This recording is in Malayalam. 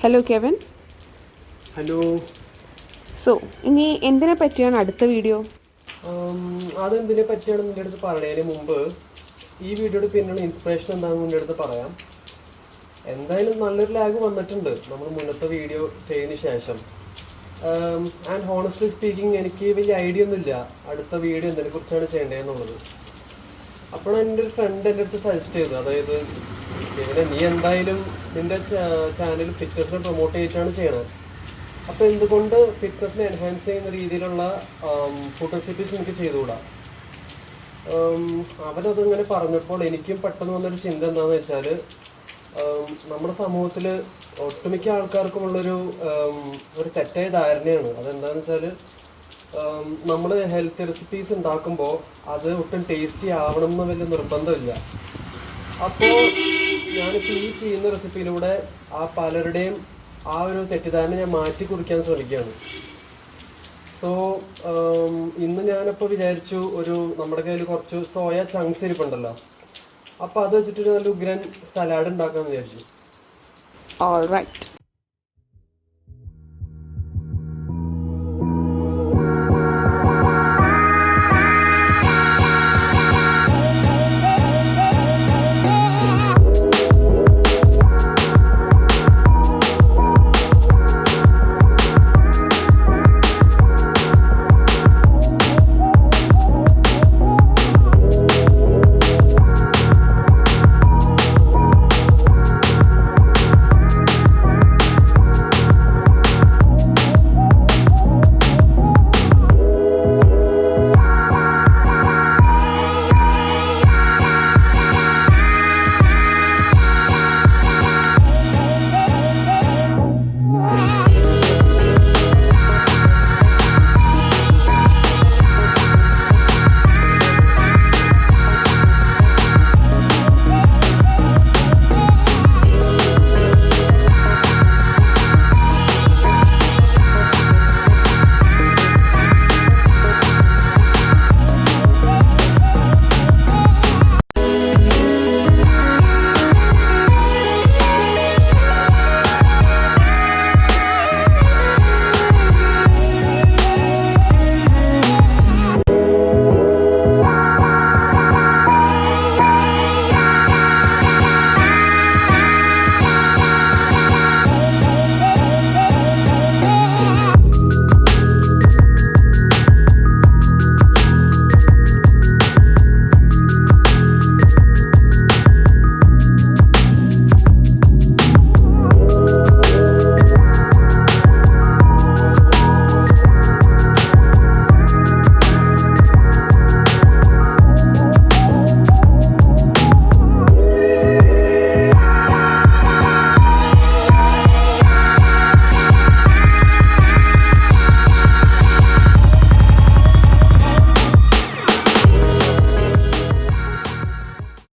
Hello Kevin. ഹലോ. സോ ഇനി എന്തിനെ പറ്റിയാണ് അടുത്ത വീഡിയോ? അതെന്തിനെ പറ്റിയാണ് നിൻ്റെ അടുത്ത് പറയുന്നതിന് മുമ്പ് ഈ വീഡിയോയുടെ പിന്നിലുള്ള ഇൻസ്പിറേഷൻ എന്താണെന്ന് നിൻ്റെ അടുത്ത് പറയാം. എന്തായാലും നല്ലൊരു ലാഗ് വന്നിട്ടുണ്ട് നമ്മൾ മുന്നത്തെ വീഡിയോ ചെയ്തതിന് ശേഷം. ആൻഡ് ഹോണസ്റ്റ്ലി സ്പീക്കിംഗ് എനിക്ക് വലിയ ഐഡിയ ഒന്നുമില്ല അടുത്ത വീഡിയോ എന്തിനെ കുറിച്ചാണ് ചെയ്യേണ്ടതെന്നുള്ളത്. അപ്പോൾ എൻ്റെ ഒരു ഫ്രണ്ട് എൻ്റെ അടുത്ത് സജസ്റ്റ് ചെയ്തു, അതായത് ഇവനെ നീ എന്തായാലും നിൻ്റെ ചാനൽ ഫിറ്റ്നസിനെ പ്രൊമോട്ട് ചെയ്തിട്ടാണ് ചെയ്യണത്, അപ്പോൾ എന്തുകൊണ്ട് ഫിറ്റ്നസിനെ എൻഹാൻസ് ചെയ്യുന്ന രീതിയിലുള്ള ഫുഡ് റെസിപ്പീസ് എനിക്ക് ചെയ്തുകൂടാ. അവനതങ്ങനെ പറഞ്ഞപ്പോൾ എനിക്കും പെട്ടെന്ന് വന്നൊരു ചിന്ത എന്താണെന്ന് വെച്ചാൽ, നമ്മുടെ സമൂഹത്തിൽ ഒട്ടുമിക്ക ആൾക്കാർക്കുമുള്ളൊരു ഒരു തെറ്റായ ധാരണയാണ്. അതെന്താണെന്ന് വെച്ചാൽ, നമ്മൾ ഹെൽത്ത് റെസിപ്പീസ് ഉണ്ടാക്കുമ്പോൾ അത് ഒട്ടും ടേസ്റ്റി ആവണം എന്ന് വലിയ നിർബന്ധമില്ല. അപ്പോൾ ഞാനിപ്പോൾ ഈ ചെയ്യുന്ന റെസിപ്പിയിലൂടെ ആ പലരുടെയും ആ ഒരു തെറ്റിദ്ധാരണ ഞാൻ മാറ്റി കുറിക്കാൻ ശ്രമിക്കുകയാണ്. സോ ഇന്ന് ഞാനിപ്പോൾ വിചാരിച്ചു, നമ്മുടെ കയ്യിൽ കുറച്ച് സോയ ചങ്ക്സ് ഇരിപ്പുണ്ടല്ലോ, അപ്പോൾ അത് വെച്ചിട്ട് നല്ല ഉഗ്രൻ സലാഡ് ഉണ്ടാക്കാമെന്ന് വിചാരിച്ചു. All right.